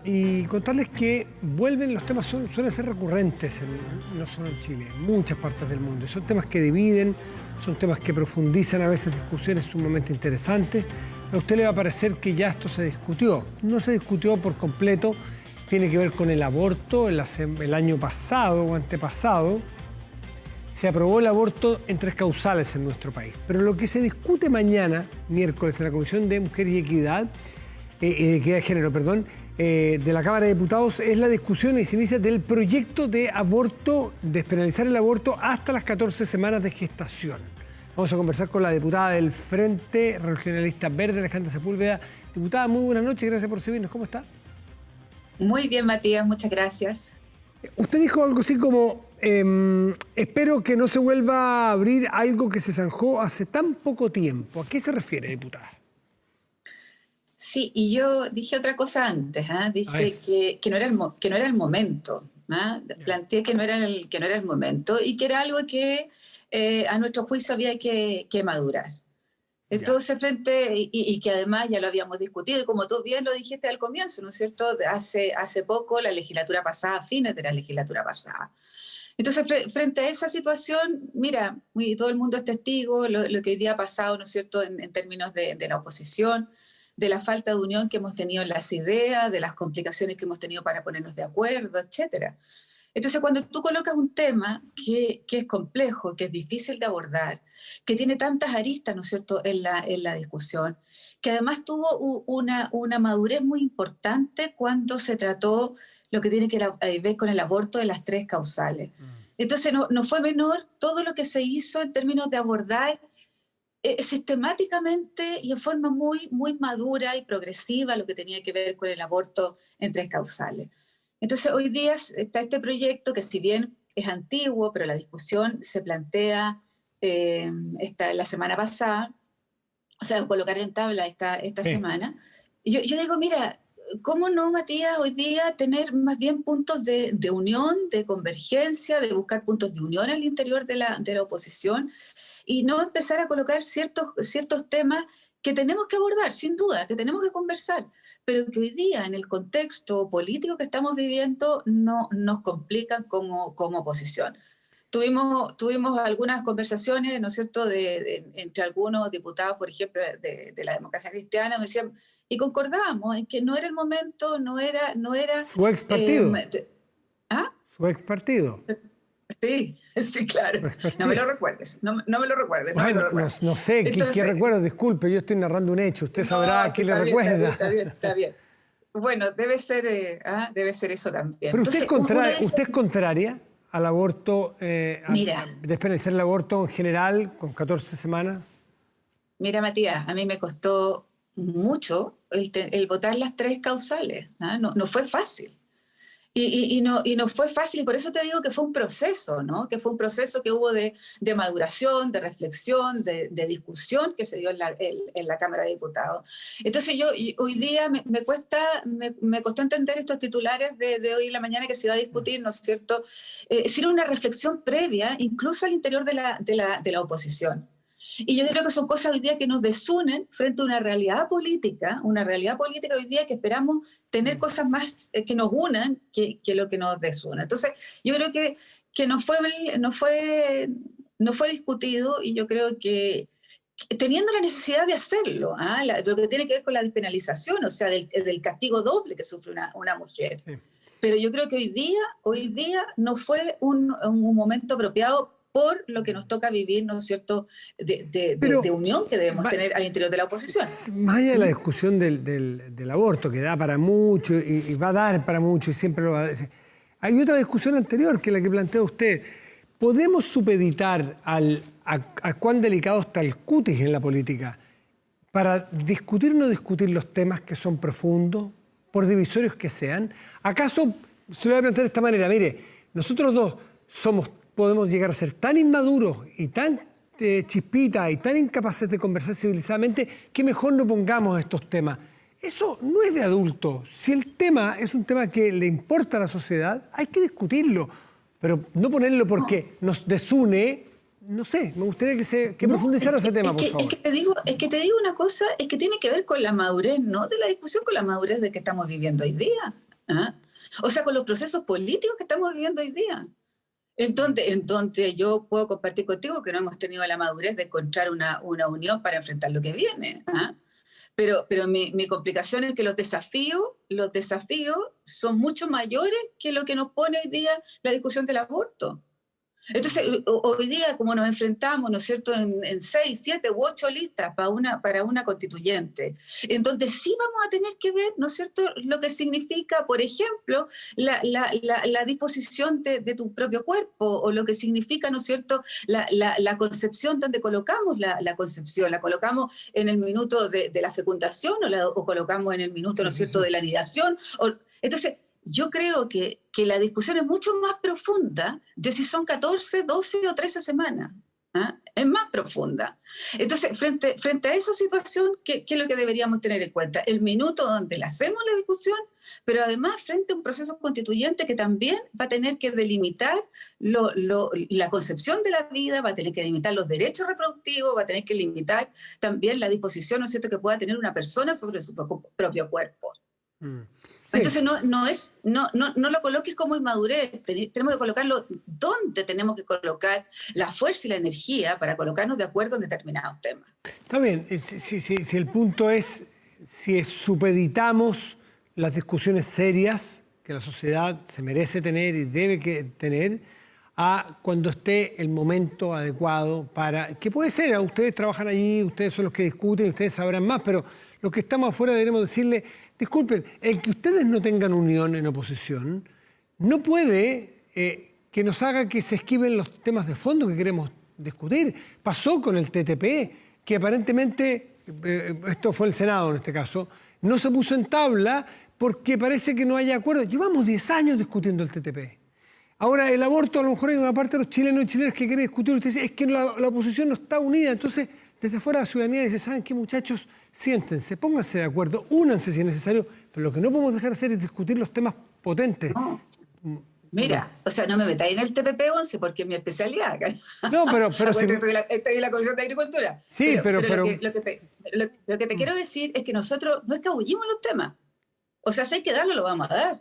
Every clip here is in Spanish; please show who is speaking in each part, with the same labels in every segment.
Speaker 1: Y contarles que vuelven, los temas suelen ser recurrentes, no solo en Chile, en muchas partes del mundo. Son temas que dividen, son temas que profundizan a veces discusiones sumamente interesantes. A usted le va a parecer que ya esto se discutió. No se discutió por completo, tiene que ver con el aborto. El año pasado o antepasado se aprobó el aborto en 3 causales en nuestro país. Pero lo que se discute mañana, miércoles, en la Comisión de Mujeres y Equidad de Género, de la Cámara de Diputados, es la discusión y se inicia del proyecto de aborto, despenalizar el aborto hasta las 14 semanas de gestación. Vamos a conversar con la diputada del Frente Regionalista Verde, Alejandra Sepúlveda. Diputada, muy buenas noches, gracias por recibirnos. ¿Cómo está?
Speaker 2: Muy bien, Matías, muchas gracias.
Speaker 1: Usted dijo algo así como, espero que no se vuelva a abrir algo que se zanjó hace tan poco tiempo. ¿A qué se refiere, diputada?
Speaker 2: Sí, y yo dije otra cosa antes, dije que no era el momento, planteé que no era el momento y que era algo que a nuestro juicio había que madurar. Entonces, y que además ya lo habíamos discutido, y como tú bien lo dijiste al comienzo, ¿no es cierto? Hace poco, la legislatura pasada, fines de la legislatura pasada. Entonces, frente a esa situación, mira, todo el mundo es testigo, lo que hoy día ha pasado, ¿no es cierto?, en términos de la oposición, de la falta de unión que hemos tenido en las ideas, de las complicaciones que hemos tenido para ponernos de acuerdo, etcétera. Entonces, cuando tú colocas un tema que es complejo, que es difícil de abordar, que tiene tantas aristas, ¿no es cierto?, en la discusión, que además tuvo una madurez muy importante cuando se trató lo que tiene que ver con el aborto de las 3 causales. Entonces, no fue menor todo lo que se hizo en términos de abordar sistemáticamente y en forma muy, muy madura y progresiva lo que tenía que ver con el aborto en 3 causales. Entonces, hoy día está este proyecto que, si bien es antiguo, pero la discusión se plantea la semana pasada, o sea, colocar en tabla esta semana. Yo digo, mira, ¿cómo no, Matías, hoy día tener más bien puntos de unión, de convergencia, de buscar puntos de unión al interior de la oposición y no empezar a colocar ciertos temas que tenemos que abordar, sin duda, que tenemos que conversar, pero que hoy día, en el contexto político que estamos viviendo, no nos complican como oposición? Tuvimos algunas conversaciones, ¿no es cierto?, entre algunos diputados, por ejemplo, de la democracia cristiana, me decían, y concordábamos en que no era el momento, no era
Speaker 1: ¿Su ex partido?
Speaker 2: ¿Ah?
Speaker 1: ¿Su ex partido?
Speaker 2: Sí, claro. No me lo recuerdes, no me lo recuerdes.
Speaker 1: Bueno, no sé, entonces, ¿qué recuerdo? Disculpe, yo estoy narrando un hecho, usted sabrá a qué le recuerda.
Speaker 2: Está bien. Bueno, debe ser eso también.
Speaker 1: Pero usted, entonces, ¿usted es contraria al aborto, a despenalizar el aborto en general con 14 semanas?
Speaker 2: Mira, Matías, a mí me costó mucho el votar las 3 causales. No fue fácil. Y no fue fácil, y por eso te digo que fue un proceso, ¿no? Que fue un proceso que hubo de maduración, de reflexión, de discusión que se dio en la Cámara de Diputados. Entonces hoy día me costó entender estos titulares de hoy en la mañana que se iba a discutir, ¿no es cierto?, sin una reflexión previa, incluso al interior de la oposición. Y yo creo que son cosas hoy día que nos desunen frente a una realidad política hoy día que esperamos tener cosas más que nos unan que lo que nos desuna. Entonces, yo creo que no fue discutido, y yo creo que teniendo la necesidad de hacerlo, lo que tiene que ver con la despenalización, o sea, del castigo doble que sufre una mujer. Sí. Pero yo creo que hoy día no fue un momento apropiado por lo que nos toca vivir, ¿no es cierto?, de unión que debemos tener al interior de la oposición.
Speaker 1: Más allá de la discusión del aborto, que da para mucho y va a dar para mucho y siempre lo va a decir, hay otra discusión anterior que la que plantea usted. ¿Podemos supeditar a cuán delicado está el cutis en la política para discutir o no discutir los temas que son profundos, por divisorios que sean? ¿Acaso se lo voy a plantear de esta manera? Mire, nosotros dos podemos llegar a ser tan inmaduros y tan chispitas y tan incapaces de conversar civilizadamente que mejor no pongamos estos temas. Eso no es de adulto. Si el tema es un tema que le importa a la sociedad, hay que discutirlo, pero no ponerlo porque nos desune, no sé, me gustaría que profundizara ese tema, por favor.
Speaker 2: Es que te digo una cosa, es que tiene que ver con la madurez, ¿no? De la discusión, con la madurez de que estamos viviendo hoy día. ¿Ah? O sea, con los procesos políticos que estamos viviendo hoy día. Entonces yo puedo compartir contigo que no hemos tenido la madurez de encontrar una unión para enfrentar lo que viene. ¿Ah? Pero mi complicación es que los desafíos son mucho mayores que lo que nos pone hoy día la discusión del aborto. Entonces, hoy día, como nos enfrentamos, ¿no es cierto?, en 6, 7 u 8 listas para una constituyente, en donde sí vamos a tener que ver, ¿no es cierto?, lo que significa, por ejemplo, la disposición de tu propio cuerpo, o lo que significa, ¿no es cierto?, la concepción, donde colocamos la concepción. ¿La colocamos en el minuto de la fecundación o colocamos en el minuto, ¿no es cierto?, de la anidación? Entonces, yo creo que la discusión es mucho más profunda de si son 14, 12 o 13 semanas. ¿Ah? Es más profunda. Entonces, frente a esa situación, ¿qué es lo que deberíamos tener en cuenta? El minuto donde le hacemos la discusión, pero además frente a un proceso constituyente que también va a tener que delimitar la concepción de la vida, va a tener que delimitar los derechos reproductivos, va a tener que limitar también la disposición, ¿no es cierto?, que pueda tener una persona sobre su propio cuerpo. Sí. Entonces no lo coloques como inmadurez, tenemos que colocarlo donde tenemos que colocar la fuerza y la energía para colocarnos de acuerdo en determinados temas.
Speaker 1: Está bien, si el punto es si supeditamos las discusiones serias que la sociedad se merece tener y debe tener a cuando esté el momento adecuado para, que puede ser, ustedes trabajan allí, ustedes son los que discuten, ustedes sabrán más, pero los que estamos afuera deberemos decirle, disculpen, el que ustedes no tengan unión en oposición no puede que nos haga que se esquiven los temas de fondo que queremos discutir. Pasó con el TTP, que aparentemente, esto fue el Senado en este caso, no se puso en tabla porque parece que no hay acuerdo. Llevamos 10 años discutiendo el TTP. Ahora, el aborto, a lo mejor hay una parte de los chilenos y chilenas que quiere discutir. Usted dice, es que la oposición no está unida. Entonces, desde fuera la ciudadanía dice, ¿saben qué, muchachos? Siéntense, pónganse de acuerdo, únanse si es necesario, pero lo que no podemos dejar de hacer es discutir los temas potentes.
Speaker 2: No. Mira, o sea, no me metáis en el TPP-11 porque es mi especialidad.
Speaker 1: No, pero si...
Speaker 2: Estoy en la Comisión de Agricultura.
Speaker 1: Sí, pero
Speaker 2: lo que te quiero decir es que nosotros no escabullimos los temas. O sea, si hay que darlo, lo vamos a dar.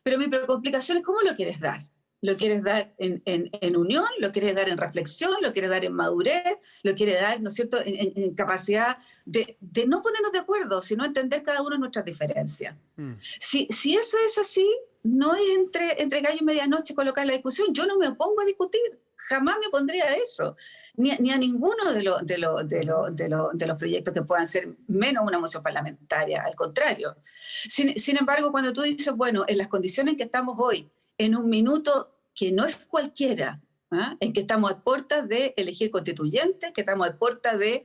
Speaker 2: Pero mi complicación es cómo lo quieres dar. ¿Lo quieres dar en unión? ¿Lo quieres dar en reflexión? ¿Lo quieres dar en madurez? ¿Lo quieres dar, ¿no es cierto?, en capacidad de no ponernos de acuerdo, sino entender cada uno nuestras diferencias? Si eso es así, no es entre gallo y medianoche colocar la discusión. Yo no me opongo a discutir, jamás me opondría a eso, ni a ninguno de los proyectos que puedan ser menos una moción parlamentaria, al contrario. Sin embargo, cuando tú dices, bueno, en las condiciones en que estamos hoy, en un minuto que no es cualquiera, ¿ah?, en que estamos a puertas de elegir constituyentes, que estamos a puertas de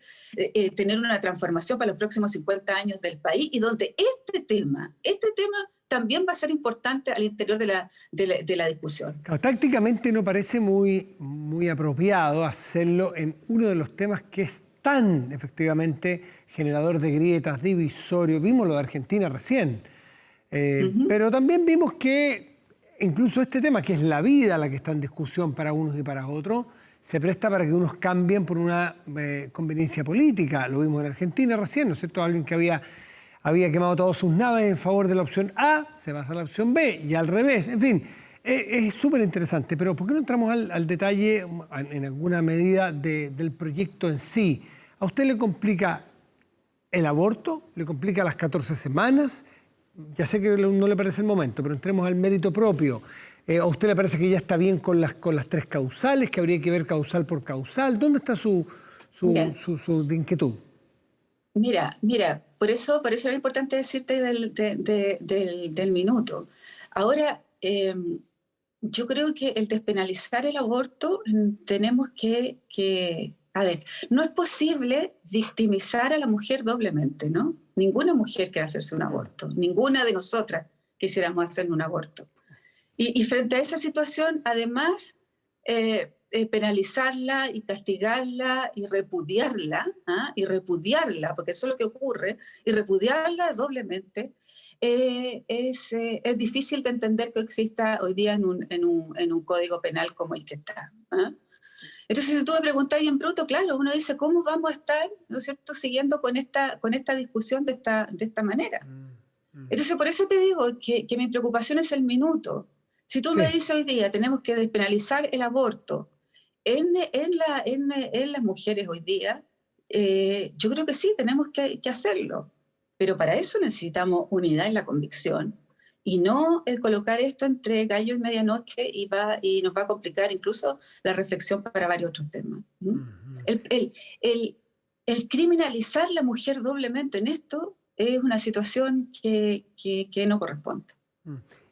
Speaker 2: tener una transformación para los próximos 50 años del país, y donde este tema también va a ser importante al interior de la discusión.
Speaker 1: Claro, tácticamente no parece muy apropiado hacerlo en uno de los temas que es tan efectivamente generador de grietas, divisorio. Vimos lo de Argentina recién, pero también vimos que incluso este tema, que es la vida la que está en discusión para unos y para otros, se presta para que unos cambien por una conveniencia política. Lo vimos en Argentina recién, ¿no es cierto? Alguien que había quemado todas sus naves en favor de la opción A, se pasa a la opción B y al revés. En fin, es súper interesante, pero ¿por qué no entramos al detalle en alguna medida del proyecto en sí? ¿A usted le complica el aborto? ¿Le complica las 14 semanas? Ya sé que no le parece el momento, pero entremos al mérito propio. ¿A usted le parece que ya está bien con las 3 causales, que habría que ver causal por causal? ¿Dónde está su inquietud?
Speaker 2: Mira, por eso era importante decirte del minuto. Ahora, yo creo que el despenalizar el aborto tenemos que a ver, no es posible victimizar a la mujer doblemente, ¿no? Ninguna mujer quiere hacerse un aborto, ninguna de nosotras quisiéramos hacer un aborto. Y frente a esa situación, además, penalizarla y castigarla y repudiarla, porque eso es lo que ocurre, y repudiarla doblemente, es difícil de entender que exista hoy día en un código penal como el que está. Entonces, si tú me preguntas en bruto, claro, uno dice, ¿cómo vamos a estar, ¿no es cierto?, siguiendo con esta discusión de esta manera. Entonces, por eso te digo que mi preocupación es el minuto. Si tú me dices hoy día, tenemos que despenalizar el aborto en las mujeres hoy día, yo creo que sí, tenemos que hacerlo. Pero para eso necesitamos unidad en la convicción y no el colocar esto entre gallo y medianoche y nos va a complicar incluso la reflexión para varios otros temas. El criminalizar a la mujer doblemente en esto es una situación que no corresponde.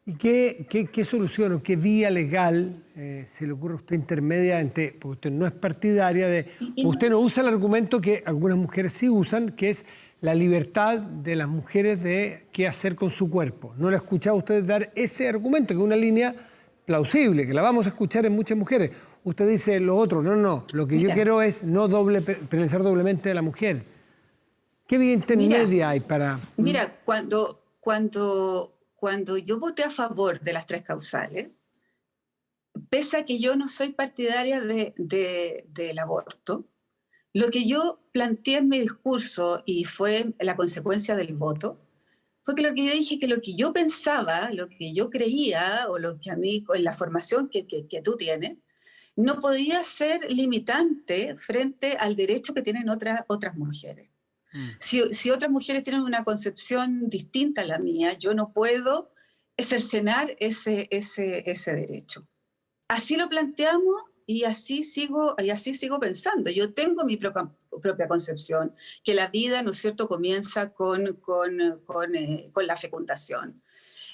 Speaker 1: ¿Y qué solución o qué vía legal se le ocurre a usted intermedia? Porque usted no es partidaria de... Usted no usa el argumento que algunas mujeres sí usan, que es la libertad de las mujeres de qué hacer con su cuerpo. No le he escuchado a usted dar ese argumento, que es una línea plausible, que la vamos a escuchar en muchas mujeres. Usted dice lo otro, no, lo que yo quiero es no penalizar doblemente a la mujer. ¿Qué vía intermedia hay para...?
Speaker 2: Mira, cuando yo voté a favor de las 3 causales, pese a que yo no soy partidaria del aborto, lo que yo planteé en mi discurso, y fue la consecuencia del voto, fue que lo que yo dije, que lo que yo pensaba, lo que yo creía, o lo que a mí, en la formación que tú tienes, no podía ser limitante frente al derecho que tienen otras mujeres. Si otras mujeres tienen una concepción distinta a la mía, yo no puedo cercenar ese derecho. Así lo planteamos y así sigo pensando. Yo tengo mi propia concepción, que la vida, ¿no es cierto?, comienza con la fecundación.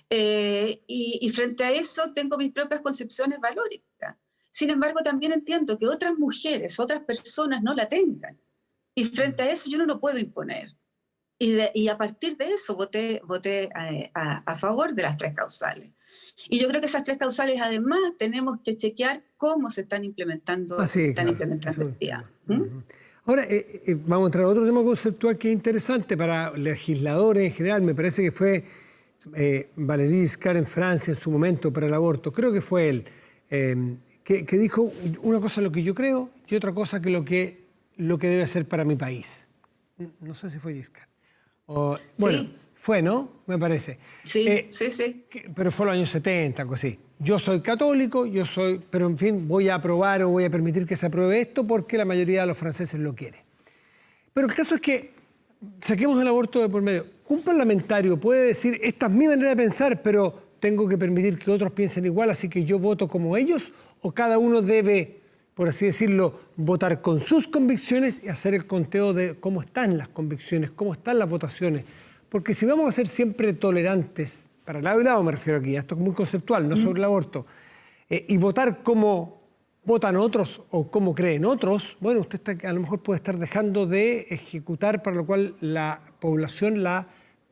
Speaker 2: Y frente a eso tengo mis propias concepciones valóricas. Sin embargo, también entiendo que otras mujeres, otras personas no la tengan. Y frente a eso yo no lo puedo imponer. Y a partir de eso voté a favor de las 3 causales. Y yo creo que esas 3 causales, además, tenemos que chequear cómo se están implementando, hoy día.
Speaker 1: Ahora, vamos a entrar a otro tema conceptual que es interesante para legisladores en general. Me parece que fue Valéry Giscard en Francia en su momento para el aborto. Creo que fue él, que dijo una cosa lo que yo creo y otra cosa que lo que debe hacer para mi país. No sé si fue Giscard. Bueno, sí. Fue, ¿no? Me parece.
Speaker 2: Sí.
Speaker 1: Pero fue en los años 70, algo así. Yo soy católico, pero en fin, voy a aprobar o voy a permitir que se apruebe esto porque la mayoría de los franceses lo quiere. Pero el caso es que saquemos el aborto de por medio. Un parlamentario puede decir, esta es mi manera de pensar, pero tengo que permitir que otros piensen igual, así que yo voto como ellos, o cada uno debe, por así decirlo, votar con sus convicciones y hacer el conteo de cómo están las convicciones, cómo están las votaciones. Porque si vamos a ser siempre tolerantes, para lado y lado me refiero aquí, esto es muy conceptual, no sobre el aborto, y votar como votan otros o como creen otros, bueno, usted a lo mejor puede estar dejando de ejecutar para lo cual la población la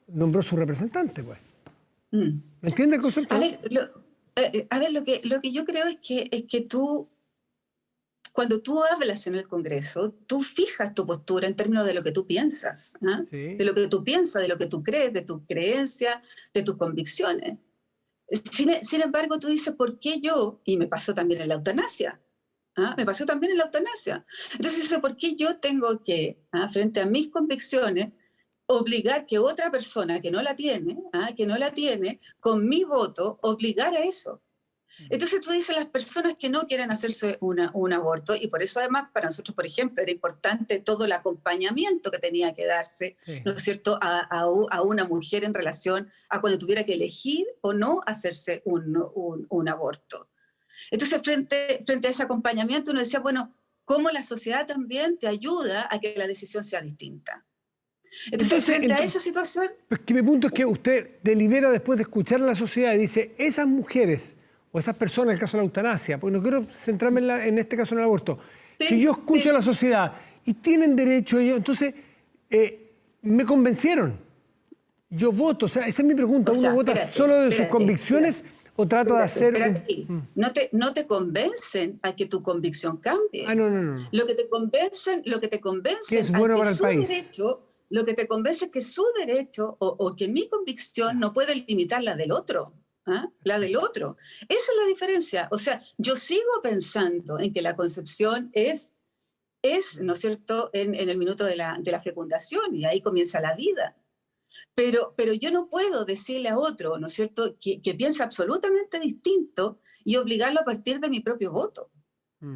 Speaker 1: nombró su representante, pues. ¿Me entiende el concepto?
Speaker 2: A ver, lo que yo creo es que tú, cuando tú hablas en el Congreso, tú fijas tu postura en términos de lo que tú piensas, ¿eh? Sí. De lo que tú piensas, de lo que tú crees, de tus creencias, de tus convicciones. Sin embargo, tú dices, ¿por qué yo? Y me pasó también en la eutanasia. Entonces, ¿por qué yo tengo que, frente a mis convicciones, obligar que otra persona que no la tiene, con mi voto, obligar a eso? Entonces tú dices, las personas que no quieren hacerse un aborto, y por eso además para nosotros, por ejemplo, era importante todo el acompañamiento que tenía que darse, sí, ¿no es cierto?, a una mujer en relación a cuando tuviera que elegir o no hacerse un aborto. Entonces frente a ese acompañamiento uno decía, bueno, ¿cómo la sociedad también te ayuda a que la decisión sea distinta? Entonces frente a esa situación...
Speaker 1: Pues que mi punto es que usted delibera después de escuchar a la sociedad y dice, esas mujeres o esas personas, en el caso de la eutanasia, porque no quiero centrarme en este caso en el aborto. Sí, si yo escucho a la sociedad y tienen derecho ellos, entonces me convencieron. Yo voto, o sea, esa es mi pregunta. ¿Uno vota solo de sus convicciones o trato de hacer...?
Speaker 2: No te convencen a que tu convicción cambie.
Speaker 1: No.
Speaker 2: Lo que te convencen
Speaker 1: que es bueno para el país.
Speaker 2: Derecho, lo que te convence es que su derecho o que mi convicción no puede limitar la del otro. ¿ah? La del otro. Esa es la diferencia. O sea, yo sigo pensando en que la concepción es ¿no es cierto?, en el minuto de la fecundación, y ahí comienza la vida. Pero yo no puedo decirle a otro, ¿no es cierto?, que piensa absolutamente distinto y obligarlo a partir de mi propio voto.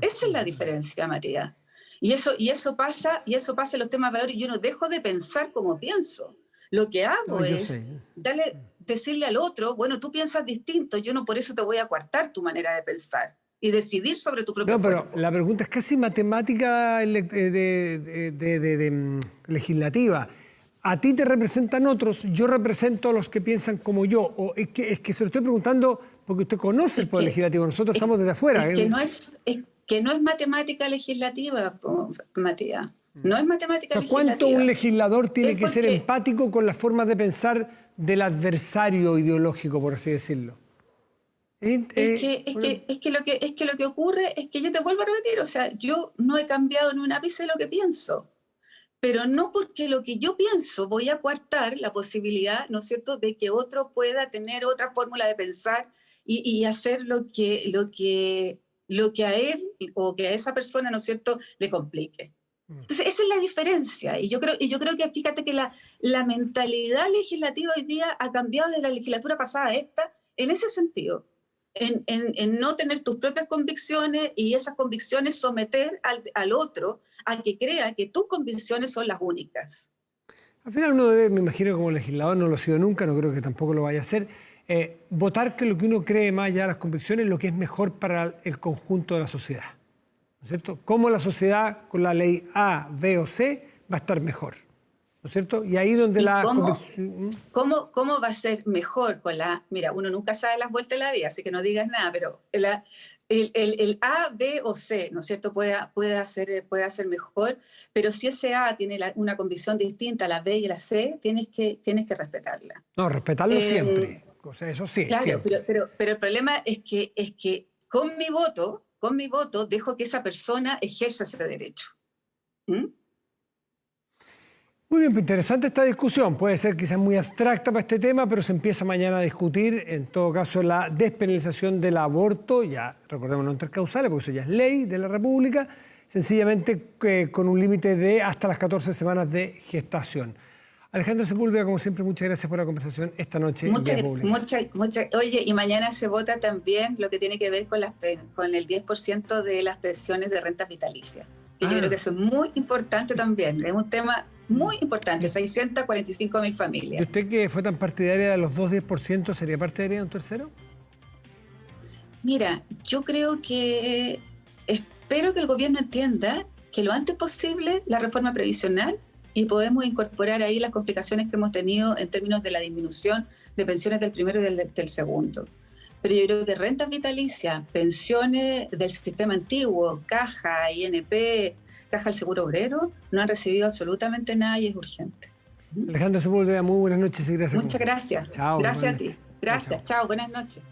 Speaker 2: Esa es la diferencia, Matías. Y eso pasa en los temas de valores. Yo no dejo de pensar como pienso. Lo que hago es decirle al otro, bueno, tú piensas distinto, yo no por eso te voy a coartar tu manera de pensar y decidir sobre tu propio
Speaker 1: pero
Speaker 2: cuerpo.
Speaker 1: la pregunta es casi matemática legislativa. A ti te representan otros, yo represento a los que piensan como yo. O es que se lo estoy preguntando porque usted conoce el Poder Legislativo, nosotros estamos desde afuera.
Speaker 2: Es que no es matemática legislativa, Matías. No es matemática legislativa.
Speaker 1: ¿Cuánto un legislador tiene que ser empático con las formas de pensar del adversario ideológico, por así decirlo?
Speaker 2: Es que lo que ocurre es que yo te vuelvo a repetir, o sea, yo no he cambiado ni un ápice de lo que pienso, pero no porque lo que yo pienso voy a coartar la posibilidad, ¿no es cierto?, de que otro pueda tener otra fórmula de pensar y hacer lo que a él o que a esa persona, ¿no es cierto?, le complique. Entonces, esa es la diferencia. Y yo creo que, fíjate que la mentalidad legislativa hoy día ha cambiado de la legislatura pasada a esta en ese sentido. En no tener tus propias convicciones y esas convicciones someter al otro a que crea que tus convicciones son las únicas.
Speaker 1: Al final uno debe, me imagino como legislador, no lo ha sido nunca, no creo que tampoco lo vaya a hacer, votar que lo que uno cree más allá de las convicciones, lo que es mejor para el conjunto de la sociedad. ¿No es cierto? Cómo la sociedad con la ley A, B o C va a estar mejor. ¿No es cierto? Y ahí donde
Speaker 2: ¿Cómo va a ser mejor con la... Mira, uno nunca sabe las vueltas de la vida, así que no digas nada, pero el A, B o C, ¿no es cierto?, puede ser mejor, pero si ese A tiene una convicción distinta a la B y a la C, tienes que respetarla.
Speaker 1: No, respetarlo siempre. O sea, eso sí,
Speaker 2: claro,
Speaker 1: siempre.
Speaker 2: Pero el problema es que con mi voto dejo que esa persona ejerza ese derecho.
Speaker 1: Muy bien, pues interesante esta discusión. Puede ser quizás muy abstracta para este tema, pero se empieza mañana a discutir, en todo caso, la despenalización del aborto, ya recordemos no intercausales, porque eso ya es ley de la República, sencillamente con un límite de hasta las 14 semanas de gestación. Alejandra Sepúlveda, como siempre, muchas gracias por la conversación esta noche.
Speaker 2: Oye, y mañana se vota también lo que tiene que ver con el 10% de las pensiones de rentas vitalicias. Y yo creo que eso es muy importante también. Es un tema muy importante, 645.000 familias.
Speaker 1: ¿Y usted que fue tan partidaria de los 10%, sería partidaria de un tercero?
Speaker 2: Mira, yo creo que espero que el gobierno entienda que lo antes posible la reforma previsional y podemos incorporar ahí las complicaciones que hemos tenido en términos de la disminución de pensiones del primero y del segundo. Pero yo creo que rentas vitalicias, pensiones del sistema antiguo, Caja, INP, Caja del Seguro Obrero, no han recibido absolutamente nada y es urgente.
Speaker 1: Alejandra Sepúlveda, muy buenas noches y gracias.
Speaker 2: Muchas gracias.
Speaker 1: Chao.
Speaker 2: Gracias a ti. Gracias. Chao. Buenas noches.